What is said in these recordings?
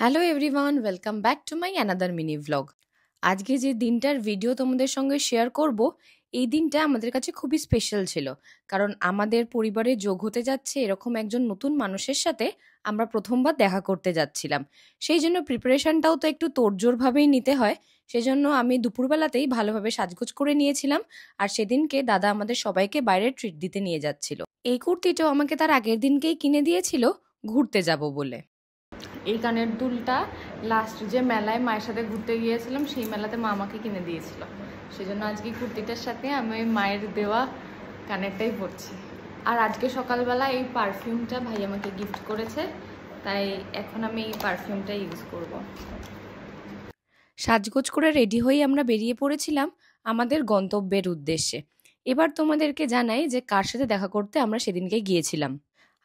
Hello everyone, welcome back to my another mini vlog. আজকে যে দিনটার ভিডিও তোমাদের সঙ্গে শেয়ার করব, এই দিনটা আমাদের কাছে খুবই স্পেশাল ছিল। কারণ আমাদের পরিবারে যোগ হতে যাচ্ছে এরকম একজন নতুন মানুষের সাথে আমরা প্রথমবার দেখা করতে যাচ্ছিলাম। সেই জন্য প্রিপারেশনটাও তো একটু তোড়জোড়ভাবেই নিতে হয়। সেজন্য আমি দুপুরবেলাতেই ভালোভাবে সাজগোজ করে নিয়েছিলাম। আর সেদিনকে দাদা আমাদের সবাইকে বাইরে ট্রিট দিতে নিয়ে যাচ্ছিল। এই কুর্তিটাও আমাকে তার আগের দিনকেই কিনে দিয়েছিল ঘুরতে যাব বলে। এই কানের দুলটা লাস্ট যে মেলায় মায়ের সাথে ঘুরতে গিয়েছিলাম সেই মেলাতে মা আমাকে কিনে দিয়েছিল। সেজন্য আজকে কুর্তিটার সাথে আমি ওই মায়ের দেওয়া কানেরটাই পরছি। আর আজকে সকালবেলা এই পারফিউমটা ভাই আমাকে গিফট করেছে, তাই এখন আমি এই পারফিউমটা ইউজ করব। সাজগোজ করে রেডি হয়ে আমরা বেরিয়ে পড়েছিলাম আমাদের গন্তব্যের উদ্দেশ্যে। এবার তোমাদেরকে জানাই যে কার সাথে দেখা করতে আমরা সেদিনকে গিয়েছিলাম।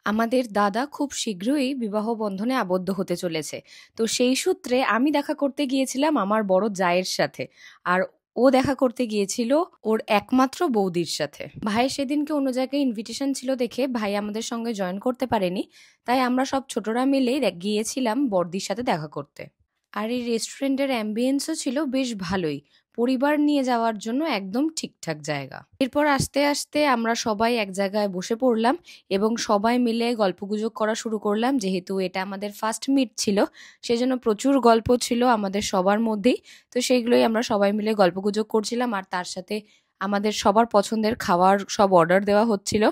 আমাদের দাদা খুব শীঘ্রই বিবাহ বন্ধনে আবদ্ধ হতে চলেছে। তো সেই সূত্রে আমি দেখা করতে গিয়েছিলাম আমার বড় জায়ের সাথে, আর ও দেখা করতে গিয়েছিল ওর একমাত্র বৌদির সাথে। ভাইয়ের সেদিনকে অন্য জায়গায় ইনভিটেশন ছিল দেখে ভাই আমাদের সঙ্গে জয়েন করতে পারেনি, তাই আমরা সব ছোটরা মিলেই গিয়েছিলাম বড়দির সাথে দেখা করতে। আর এই রেস্টুরেন্টের অ্যাম্বিয়েন্সও ছিল বেশ ভালোই, পরিবার নিয়ে যাওয়ার জন্য একদম ঠিকঠাক জায়গা। এরপর আস্তে আস্তে আমরা সবাই এক জায়গায় বসে পড়লাম এবং সবাই মিলে গল্পগুজব করা শুরু করলাম। যেহেতু এটা আমাদের ফার্স্ট মিট ছিল, সেজন্য প্রচুর গল্প ছিল আমাদের সবার মধ্যেই। তো সেইগুলোই আমরা সবাই মিলে গল্পগুজব করছিলাম, আর তার সাথে আমাদের সবার পছন্দের খাবার সব অর্ডার দেওয়া হচ্ছিল।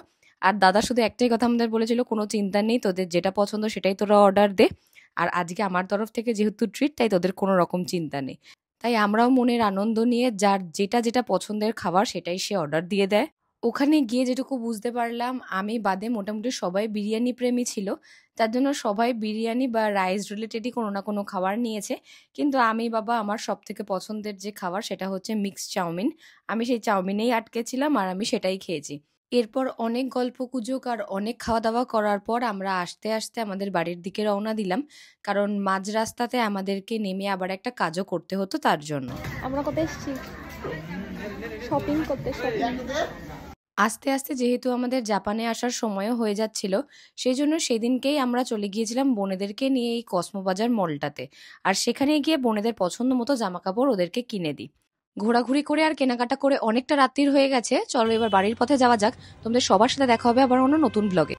আর দাদা শুধু একটাই কথা আমাদের বলেছিল, কোনো চিন্তা নেই, তোদের যেটা পছন্দ সেটাই তোরা অর্ডার দে। আর আজকে আমার তরফ থেকে যেহেতু ট্রিট, তাই তোদের কোনো রকম চিন্তা নেই। তাই আমরাও মনের আনন্দ নিয়ে যার যেটা যেটা পছন্দের খাবার সেটাই সে অর্ডার দিয়ে দেয়। ওখানে গিয়ে যেটুকু বুঝতে পারলাম, আমি বাদে মোটামুটি সবাই বিরিয়ানি প্রেমী ছিল। তার জন্য সবাই বিরিয়ানি বা রাইস রিলেটেডই কোনো না কোনো খাবার নিয়েছে। কিন্তু আমি বাবা আমার সব থেকে পছন্দের যে খাবার সেটা হচ্ছে মিক্সড চাউমিন। আমি সেই চাউমিনেই আটকেছিলাম আর আমি সেটাই খেয়েছি। এরপর অনেক গল্পগুজব আর অনেক খাওয়া দাওয়া করার পর আমরা আস্তে আস্তে আমাদের বাড়ির দিকে রওনা দিলাম, কারণ মাঝ রাস্তাতে আমাদেরকে নেমে আবার একটা কাজও করতে হতো তার জন্য। আমরা কোথায় এসেছি? শপিং করতে। শপিং আস্তে আস্তে যেহেতু আমাদের জাপানে আসার সময়ও হয়ে যাচ্ছিল, সেই জন্য সেদিনকেই আমরা চলে গিয়েছিলাম বোনেদেরকে নিয়ে এই কসমোবাজার মলটাতে। আর সেখানে গিয়ে বোনেদের পছন্দ মতো জামা কাপড় ওদেরকে কিনে দিই। ঘোরাঘুরি করে আর কেনাকাটা করে অনেকটা রাত্রির হয়ে গেছে, চলো এবার বাড়ির পথে যাওয়া যাক। তোমাদের সবার সাথে দেখা হবে আবার অন্য নতুন ব্লগে।